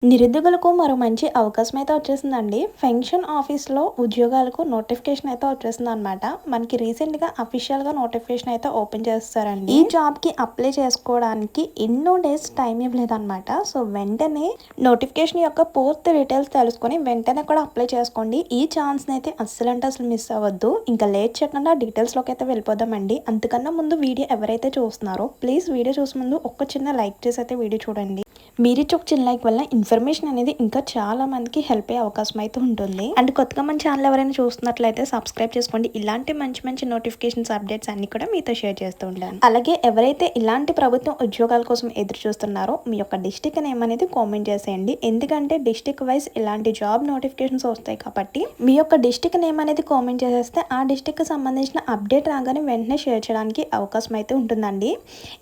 నిరుద్యోగులకు మరో మంచి అవకాశం అయితే వచ్చేసిందండి. పెన్షన్ ఆఫీస్‌లో ఉద్యోగాలకు నోటిఫికేషన్ అయితే వచ్చేసిందనమాట. మనకి రీసెంట్‌గా అఫీషియల్‌గా నోటిఫికేషన్ అయితే ఓపెన్ చేసేసారండి. ఈ జాబ్‌కి అప్లై చేసుకోవడానికి ఎన్నో డేస్ టైం ఇవ్వలేదనమాట. సో, వెంటనే నోటిఫికేషన్ యొక్క పూర్తి డీటెయిల్స్ తెలుసుకొని వెంటనే కూడా అప్లై చేసుకోండి. ఈ ఛాన్స్‌ని అయితే అస్సలంటే అసలు మిస్ అవ్వద్దు. ఇంకా లేట్ చేయకుండా డీటెయిల్స్‌లోకి అయితే వెళ్ళిపోదామండి. అంతకన్నా ముందు వీడియో ఎవరైతే చూస్తున్నారో ప్లీజ్ వీడియో చూసే ముందు ఒక్క చిన్న లైక్ చేసి అయితే వీడియో చూడండి. మీరిచ్చే ఒక చిన్న లైక్ వల్ల ఇన్ఫర్మేషన్ అనేది ఇంకా చాలా మందికి హెల్ప్ అయ్యే అవకాశం అయితే ఉంటుంది. అండ్ కొత్తగా మన ఛానల్ ఎవరైనా చూస్తున్నట్లయితే సబ్స్క్రైబ్ చేసుకోండి. ఇలాంటి మంచి మంచి నోటిఫికేషన్స్ అప్డేట్స్ అన్ని కూడా మీతో షేర్ చేస్తూ ఉంటాను. అలాగే ఎవరైతే ఇలాంటి ప్రభుత్వం ఉద్యోగాల కోసం ఎదురు చూస్తున్నారో మీ యొక్క డిస్టిక్ నేమ్ అనేది కామెంట్ చేసేయండి. ఎందుకంటే డిస్టిక్ వైజ్ ఇలాంటి జాబ్ నోటిఫికేషన్స్ వస్తాయి కాబట్టి మీ యొక్క డిస్టిక్ నేమ్ అనేది కామెంట్ చేసేస్తే ఆ డిస్టిక్ కి సంబంధించిన అప్డేట్ రాగానే వెంటనే షేర్ చేయడానికి అవకాశం అయితే ఉంటుందండి.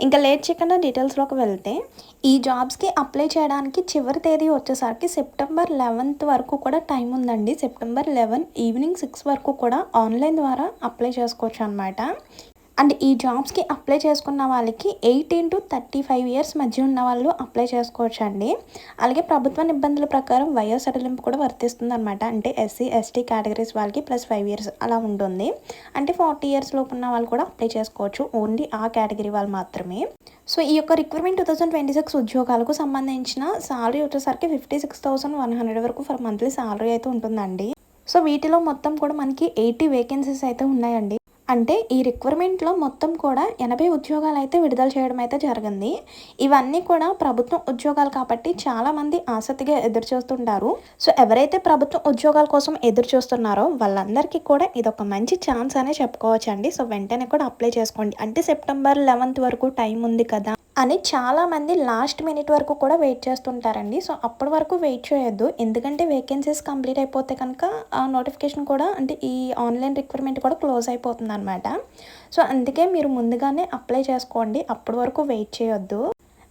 ఇంకా లేట్ చేయకుండా డీటెయిల్స్లోకి వెళ్తే ఈ జాబ్స్కి అప్లై చేయడానికి చివరి తేదీ వచ్చేసరికి సెప్టెంబర్ 11th వరకు కూడా టైం ఉందండి. సెప్టెంబర్ 11 ఈవినింగ్ 6 వరకు కూడా ఆన్లైన్ ద్వారా అప్లై చేసుకోవచ్చు అనమాట. అండ్ ఈ జాబ్స్కి అప్లై చేసుకున్న వాళ్ళకి 18 to 35 ఇయర్స్ మధ్య ఉన్న వాళ్ళు అప్లై చేసుకోవచ్చు అండి. అలాగే ప్రభుత్వ నిబంధనల ప్రకారం వయో సడలింపు కూడా వర్తిస్తుంది అనమాట. అంటే ఎస్సీ ఎస్టీ కేటగిరీస్ వాళ్ళకి +5 ఇయర్స్ అలా ఉంటుంది. అంటే 40 ఇయర్స్ లోపు ఉన్న వాళ్ళు కూడా అప్లై చేసుకోవచ్చు. ఓన్లీ ఆ కేటగిరీ వాళ్ళు మాత్రమే. సో, ఈ యొక్క రిక్రూట్మెంట్ 2026 ఉద్యోగాలకు సంబంధించిన సాలరీ వచ్చేసరికి 56,100 వరకు ఫర్ మంత్లీ సాలరీ అయితే ఉంటుందండి. సో, వీటిలో మొత్తం కూడా మనకి 80 వేకెన్సీస్ అయితే ఉన్నాయండి. అంటే ఈ రిక్వైర్మెంట్లో మొత్తం కూడా 80 ఉద్యోగాలు అయితే విడుదల చేయడం అయితే జరిగింది. ఇవన్నీ కూడా ప్రభుత్వం ఉద్యోగాలు కాబట్టి చాలామంది ఆసక్తిగా ఎదురు చూస్తుంటారు. సో, ఎవరైతే ప్రభుత్వ ఉద్యోగాల కోసం ఎదురు చూస్తున్నారో వాళ్ళందరికీ కూడా ఇదొక మంచి ఛాన్స్ అనే చెప్పుకోవచ్చండి. సో, వెంటనే కూడా అప్లై చేసుకోండి. అంటే సెప్టెంబర్ 11th వరకు టైం ఉంది కదా అని చాలామంది లాస్ట్ మినిట్ వరకు కూడా వెయిట్ చేస్తుంటారండి. సో, అప్పటి వరకు వెయిట్ చేయొద్దు. ఎందుకంటే వేకెన్సీస్ కంప్లీట్ అయిపోతే కనుక ఆ నోటిఫికేషన్ కూడా అంటే ఈ ఆన్లైన్ రిక్రూట్మెంట్ కూడా క్లోజ్ అయిపోతుందనమాట. సో, అందుకే మీరు ముందుగానే అప్లై చేసుకోండి. అప్పటి వరకు వెయిట్ చేయొద్దు.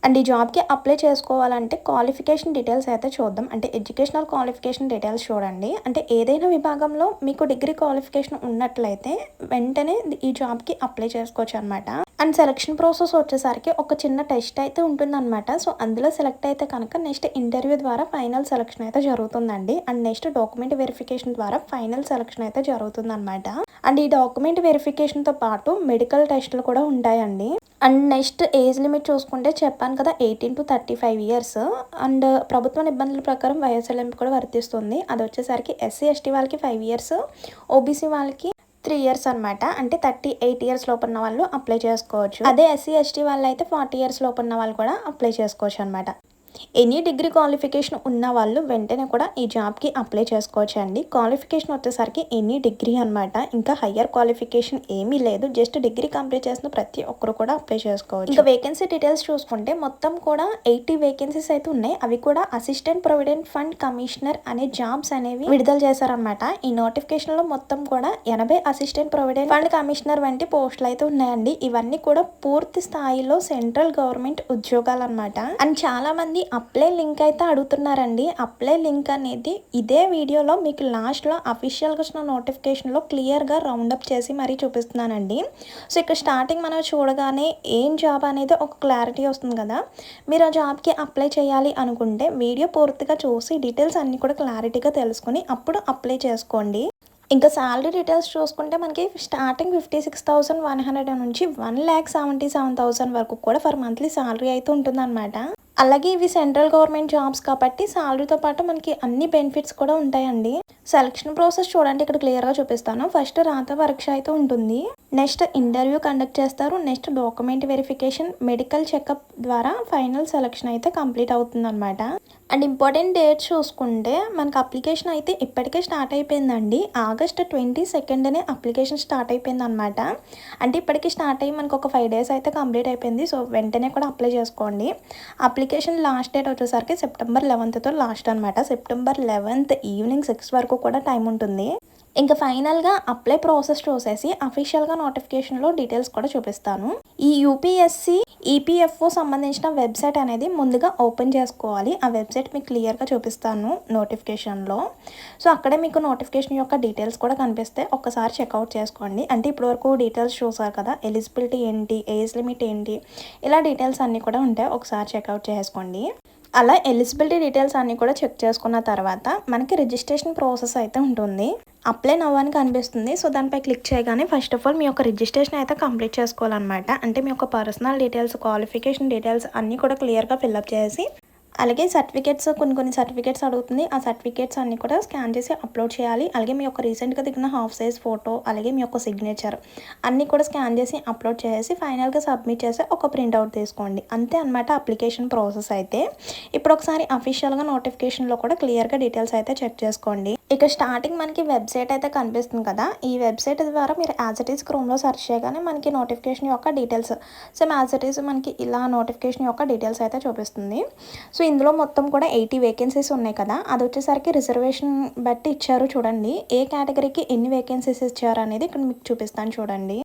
అండ్ ఈ జాబ్‌కి అప్లై చేసుకోవాలంటే క్వాలిఫికేషన్ డీటెయిల్స్ అయితే చూద్దాం. అంటే ఎడ్యుకేషనల్ క్వాలిఫికేషన్ డీటెయిల్స్ చూడండి. అంటే ఏదైనా విభాగంలో మీకు డిగ్రీ క్వాలిఫికేషన్ ఉన్నట్లయితే వెంటనే ఈ జాబ్‌కి అప్లై చేసుకోవచ్చు అనమాట. అండ్ సెలక్షన్ ప్రాసెస్ వచ్చేసరికి ఒక చిన్న టెస్ట్ అయితే ఉంటుందన్నమాట. సో, అందులో సెలెక్ట్ అయితే కనుక నెక్స్ట్ ఇంటర్వ్యూ ద్వారా ఫైనల్ సెలక్షన్ అయితే జరుగుతుందండి. అండ్ నెక్స్ట్ డాక్యుమెంట్ వెరిఫికేషన్ ద్వారా ఫైనల్ సెలక్షన్ అయితే జరుగుతుందన్నమాట. అండ్ ఈ డాక్యుమెంట్ వెరిఫికేషన్తో పాటు మెడికల్ టెస్టులు కూడా ఉంటాయండి. అండ్ నెక్స్ట్ ఏజ్ లిమిట్ చూసుకుంటే చెప్పాను కదా 18 to 35 ఇయర్స్. అండ్ ప్రభుత్వ నిబంధనల ప్రకారం వయోసడలింపు కూడా వర్తిస్తుంది. అది వచ్చేసరికి ఎస్సీ ఎస్టీ వాళ్ళకి 5 ఇయర్స్, ఓబీసీ వాళ్ళకి 3 ఇయర్స్ అనమాట. అంటే 38 ఇయర్స్ లోపు ఉన్న వాళ్ళు అప్లై చేసుకోవచ్చు. అదే ఎస్సీ ఎస్టీ వాళ్ళు అయితే 40 ఇయర్స్ లోపు ఉన్న వాళ్ళు కూడా అప్లై చేసుకోవచ్చు అనమాట. ఎనీ డిగ్రీ క్వాలిఫికేషన్ ఉన్న వాళ్ళు వెంటనే కూడా ఈ జాబ్‌కి అప్లై చేసుకోవచ్చు అండి. క్వాలిఫికేషన్ వచ్చేసరికి ఎనీ డిగ్రీ అనమాట. ఇంకా హయ్యర్ క్వాలిఫికేషన్ ఏమీ లేదు. జస్ట్ డిగ్రీ కంప్లీట్ చేసిన ప్రతి ఒక్కరు కూడా అప్లై చేసుకోవచ్చు. ఇంకా వేకెన్సీ డీటెయిల్స్ చూసుకుంటే మొత్తం కూడా 80 వేకెన్సీస్ అయితే ఉన్నాయి. అవి కూడా అసిస్టెంట్ ప్రొవిడెంట్ ఫండ్ కమిషనర్ అనే జాబ్స్ అనేవి విడుదల చేశారనమాట. ఈ నోటిఫికేషన్‌లో మొత్తం కూడా 80 అసిస్టెంట్ ప్రొవిడెంట్ ఫండ్ కమిషనర్ వంటి పోస్టులు అయితే ఉన్నాయండి. ఇవన్నీ కూడా పూర్తి స్థాయిలో సెంట్రల్ గవర్నమెంట్ ఉద్యోగాలు అనమాట. అండ్ చాలా మంది అప్లై లింక్ అయితే అడుగుతున్నారండి. అప్లై లింక్ అనేది ఇదే వీడియోలో మీకు లాస్ట్లో అఫీషియల్గా వచ్చిన నోటిఫికేషన్లో క్లియర్గా రౌండప్ చేసి మరీ చూపిస్తున్నానండి. సో, ఇక్కడ స్టార్టింగ్ మనం చూడగానే ఏం జాబ్ అనేది ఒక క్లారిటీ వస్తుంది కదా. మీరు ఆ జాబ్కి అప్లై చేయాలి అనుకుంటే వీడియో పూర్తిగా చూసి డీటెయిల్స్ అన్నీ కూడా క్లారిటీగా తెలుసుకొని అప్పుడు అప్లై చేసుకోండి. ఇంకా శాలరీ డీటెయిల్స్ చూసుకుంటే మనకి స్టార్టింగ్ 56,100 నుంచి 1,77,000 వరకు కూడా ఫర్ మంత్లీ శాలరీ అయితే ఉంటుందన్నమాట. అలాగే ఇవి సెంట్రల్ గవర్నమెంట్ జాబ్స్ కాబట్టి శాలరీతో పాటు మనకి అన్ని బెనిఫిట్స్ కూడా ఉంటాయండి. సెలక్షన్ ప్రాసెస్ చూడండి, ఇక్కడ క్లియర్గా చూపిస్తాను. ఫస్ట్ రాత పరీక్ష అయితే ఉంటుంది. నెక్స్ట్ ఇంటర్వ్యూ కండక్ట్ చేస్తారు. Next document verification, medical checkup ద్వారా ఫైనల్ సెలక్షన్ అయితే కంప్లీట్ అవుతుంది అనమాట. అండ్ ఇంపార్టెంట్ డేట్స్ చూసుకుంటే మనకు అప్లికేషన్ అయితే ఇప్పటికే స్టార్ట్ అయిపోయిందండి. ఆగస్ట్ 22నే అప్లికేషన్ స్టార్ట్ అయిపోయింది అనమాట. అంటే ఇప్పటికీ స్టార్ట్ అయ్యి మనకు ఒక 5 days అయితే కంప్లీట్ అయిపోయింది. సో, వెంటనే కూడా అప్లై చేసుకోండి. అప్లికేషన్ లాస్ట్ డేట్ వచ్చేసరికి సెప్టెంబర్ 11th లాస్ట్ అనమాట. సెప్టెంబర్ 11th ఈవినింగ్ 6 వరకు కూడా టైం ఉంటుంది. ఇంకా ఫైనల్గా అప్లై ప్రాసెస్ చూసేసి అఫీషియల్గా నోటిఫికేషన్లో డీటెయిల్స్ కూడా చూపిస్తాను. ఈ యూపీఎస్సీ ఈపీఎఫ్ఓ సంబంధించిన వెబ్సైట్ అనేది ముందుగా ఓపెన్ చేసుకోవాలి. ఆ వెబ్సైట్ మీకు క్లియర్గా చూపిస్తాను నోటిఫికేషన్లో. సో, అక్కడే మీకు నోటిఫికేషన్ యొక్క డీటెయిల్స్ కూడా కనిపిస్తే ఒక్కసారి చెక్అవుట్ చేసుకోండి. అంటే ఇప్పటివరకు డీటెయిల్స్ చూసారు కదా, ఎలిజిబిలిటీ ఏంటి, ఏజ్ లిమిట్ ఏంటి, ఇలా డీటెయిల్స్ అన్నీ కూడా ఉంటాయి. ఒకసారి చెక్అవుట్ చేసుకోండి. అలా ఎలిజిబిలిటీ డీటెయిల్స్ అన్నీ కూడా చెక్ చేసుకున్న తర్వాత మనకి రిజిస్ట్రేషన్ ప్రాసెస్ అయితే ఉంటుంది. అప్లై నౌ అని కనిపిస్తుంది. సో దానిపై క్లిక్ చేయగానే ఫస్ట్ ఆఫ్ ఆల్ మీ యొక్క రిజిస్ట్రేషన్ అయితే కంప్లీట్ చేసుకోవాలన్నమాట. అంటే మీ యొక్క పర్సనల్ డీటెయిల్స్, క్వాలిఫికేషన్ డీటెయిల్స్ అన్నీ కూడా క్లియర్గా ఫిల్అప్ చేసి, అలాగే సర్టిఫికేట్స్ కొన్ని సర్టిఫికేట్స్ అడుగుతుంది. ఆ సర్టిఫికేట్స్ అన్నీ కూడా స్కాన్ చేసి అప్లోడ్ చేయాలి. అలాగే మీ యొక్క రీసెంట్గా దిగిన హాఫ్ సైజ్ ఫోటో, అలాగే మీ యొక్క సిగ్నేచర్ అన్నీ కూడా స్కాన్ చేసి అప్లోడ్ చేసి ఫైనల్గా సబ్మిట్ చేసి ఒక ప్రింట్అవుట్ తీసుకోండి. అంతే అనమాట అప్లికేషన్ ప్రాసెస్ అయితే. ఇప్పుడు ఒకసారి అఫీషియల్గా నోటిఫికేషన్లో కూడా క్లియర్గా డీటెయిల్స్ అయితే చెక్ చేసుకోండి. ఇక స్టార్టింగ్ మనకి వెబ్సైట్ అయితే కనిపిస్తుంది కదా. ఈ వెబ్సైట్ ద్వారా మీరు యాజ్ ఇట్ ఈస్ క్రోమ్లో సెర్చ్ చేయగానే మనకి నోటిఫికేషన్ యొక్క details same as it is మనకి ఇలా నోటిఫికేషన్ యొక్క డీటెయిల్స్ అయితే చూపిస్తుంది. సో ఇందులో మొత్తం కూడా 80 వేకెన్సీస్ ఉన్నాయి కదా. అది వచ్చేసరికి రిజర్వేషన్ బట్టి ఇచ్చారు చూడండి. ఏ కేటగిరీకి ఎన్ని వేకెన్సీస్ ఇచ్చారు అనేది ఇక్కడ మీకు చూపిస్తాను చూడండి.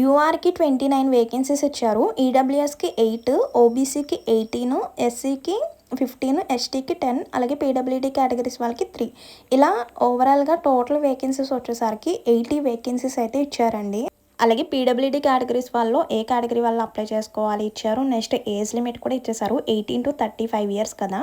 యూఆర్కి 29 వేకెన్సీస్ ఇచ్చారు, ఈడబ్ల్యూఎస్కి 8, ఓబీసీకి 18, ఎస్సీకి 15, ఎస్టీకి 10, అలాగే పీడబ్ల్యూడీ కేటగిరీస్ వాళ్ళకి 3. ఇలా ఓవరాల్గా టోటల్ వేకెన్సీస్ వచ్చేసరికి 80 వేకెన్సీస్ అయితే ఇచ్చారండి. అలాగే పీడబ్ల్యూడీ కేటగిరీస్ వాళ్ళు ఏ కేటగిరీ వాళ్ళు అప్లై చేసుకోవాలి ఇచ్చారు. నెక్స్ట్ ఏజ్ లిమిట్ కూడా ఇచ్చేసారు, 18 to 35 ఇయర్స్ కదా.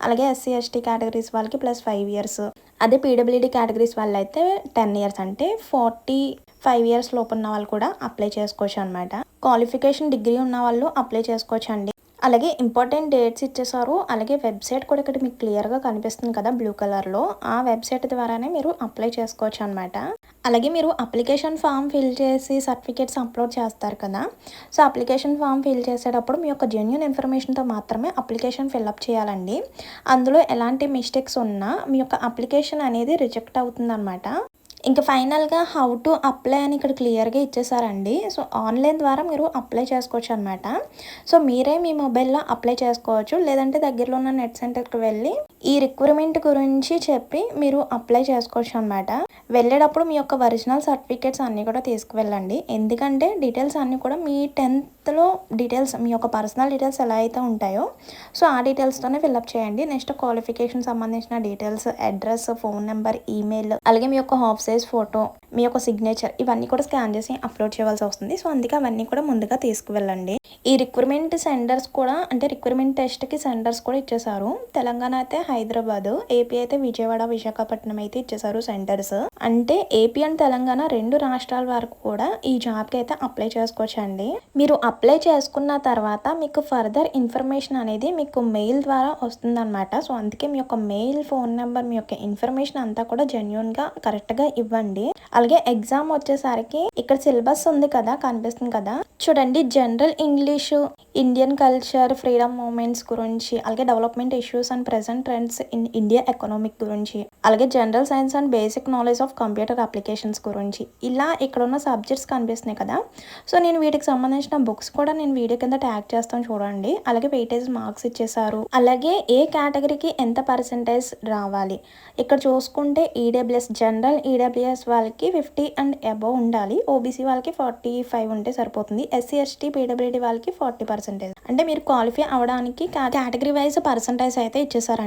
అలాగే ఎస్సీ ఎస్టీ కేటగిరీస్ వాళ్ళకి +5 ఇయర్స్. అదే పీడబ్ల్యూడీ కేటగిరీస్ వాళ్ళు అయితే 10 ఇయర్స్, అంటే 45 ఇయర్స్ లోపు ఉన్న వాళ్ళు కూడా అప్లై చేసుకోవచ్చు అనమాట. క్వాలిఫికేషన్ డిగ్రీ ఉన్న వాళ్ళు అప్లై చేసుకోవచ్చు అండి. అలాగే ఇంపార్టెంట్ డేట్స్ ఇచ్చేసారు. అలాగే వెబ్సైట్ కూడా ఇక్కడ మీకు క్లియర్గా కనిపిస్తుంది కదా బ్లూ కలర్లో. ఆ వెబ్సైట్ ద్వారానే మీరు అప్లై చేసుకోవచ్చు అనమాట. అలాగే మీరు అప్లికేషన్ ఫామ్ ఫిల్ చేసి సర్టిఫికేట్స్ అప్లోడ్ చేస్తారు కదా. సో అప్లికేషన్ ఫామ్ ఫిల్ చేసేటప్పుడు మీ యొక్క జెన్యూన్ ఇన్ఫర్మేషన్తో మాత్రమే అప్లికేషన్ ఫిల్అప్ చేయాలండి. అందులో ఎలాంటి మిస్టేక్స్ ఉన్నా మీ యొక్క అప్లికేషన్ అనేది రిజెక్ట్ అవుతుందన్నమాట. ఇంకా ఫైనల్గా హౌ టు అప్లై అని ఇక్కడ క్లియర్గా ఇచ్చేసారండి. సో ఆన్లైన్ ద్వారా మీరు అప్లై చేసుకోవచ్చు అనమాట. సో మీరే మీ మొబైల్లో అప్లై చేసుకోవచ్చు, లేదంటే దగ్గరలో ఉన్న నెట్ సెంటర్కి వెళ్ళి ఈ రిక్వైర్మెంట్ గురించి చెప్పి మీరు అప్లై చేసుకోవచ్చు అనమాట. వెళ్ళేటప్పుడు మీ యొక్క ఒరిజినల్ సర్టిఫికేట్స్ అన్నీ కూడా తీసుకువెళ్ళండి. ఎందుకంటే డీటెయిల్స్ అన్నీ కూడా మీ 10th డీటెయిల్స్, మీ యొక్క పర్సనల్ డీటెయిల్స్ ఎలా అయితే ఉంటాయో సో ఆ డీటెయిల్స్తోనే ఫిల్అప్ చేయండి. నెక్స్ట్ క్వాలిఫికేషన్ సంబంధించిన details, address, phone number, email, అలాగే మీ యొక్క హాఫ్ సైజ్ ఫోటో, మీ యొక్క సిగ్నేచర్ ఇవన్నీ కూడా స్కాన్ చేసి అప్లోడ్ చేయవలసి వస్తుంది. సో అందుకే అవన్నీ కూడా ముందుగా తీసుకువెళ్ళండి. ఈ రిక్రూట్మెంట్ సెంటర్స్ కూడా, అంటే రిక్రూట్మెంట్ టెస్ట్కి సెంటర్స్ కూడా ఇచ్చేసారు. తెలంగాణ అయితే హైదరాబాద్, ఏపీ అయితే విజయవాడ, విశాఖపట్నం అయితే ఇచ్చేసారు సెంటర్స్. అంటే ఏపీ అండ్ తెలంగాణ 2 రాష్ట్రాల వరకు కూడా ఈ జాబ్కి అయితే అప్లై చేసుకోవచ్చు అండి. మీరు అప్లై చేసుకున్న తర్వాత మీకు ఫర్దర్ ఇన్ఫర్మేషన్ అనేది మీకు మెయిల్ ద్వారా వస్తుందన్నమాట. సో అందుకే మీ యొక్క మెయిల్, ఫోన్ నెంబర్, మీ యొక్క ఇన్ఫర్మేషన్ అంతా కూడా జెన్యూన్గా కరెక్ట్గా ఇవ్వండి. అలాగే ఎగ్జామ్ వచ్చేసరికి ఇక్కడ సిలబస్ ఉంది కదా, కనిపిస్తుంది కదా చూడండి. General English, Indian culture, freedom movements గురించి, అలాగే development issues and present trends in India economic గురించి, అలాగే general science and basic knowledge of computer applications గురించి, ఇలా ఇక్కడ ఉన్న సబ్జెక్ట్స్ కనిపిస్తున్నాయి కదా. సో నేను వీటికి సంబంధించిన బుక్స్ కూడా నేను వీడియో కింద ట్యాగ్ చేస్తాను చూడండి. అలాగే వెయిటేజ్ మార్క్స్ ఇచ్చేసారు. అలాగే ఏ కేటగిరీకి ఎంత పర్సెంటేజ్ రావాలి ఇక్కడ చూసుకుంటే ఈడబ్ల్యూఎస్, జనరల్ ఈడబ్ల్యూఎస్ వాళ్ళకి 50 and above ఉండాలి. ఓబీసీ వాళ్ళకి 45 ఉంటే సరిపోతుంది. ఎస్సీ ఎస్టీ పీడబ్ల్యూడీ వాళ్ళకి 40%. అంటే మీరు క్వాలిఫై అవ్వడానికి కేటగిరీ వైజ్ పర్సెంటేజ్ అయితే ఇచ్చేసారండి.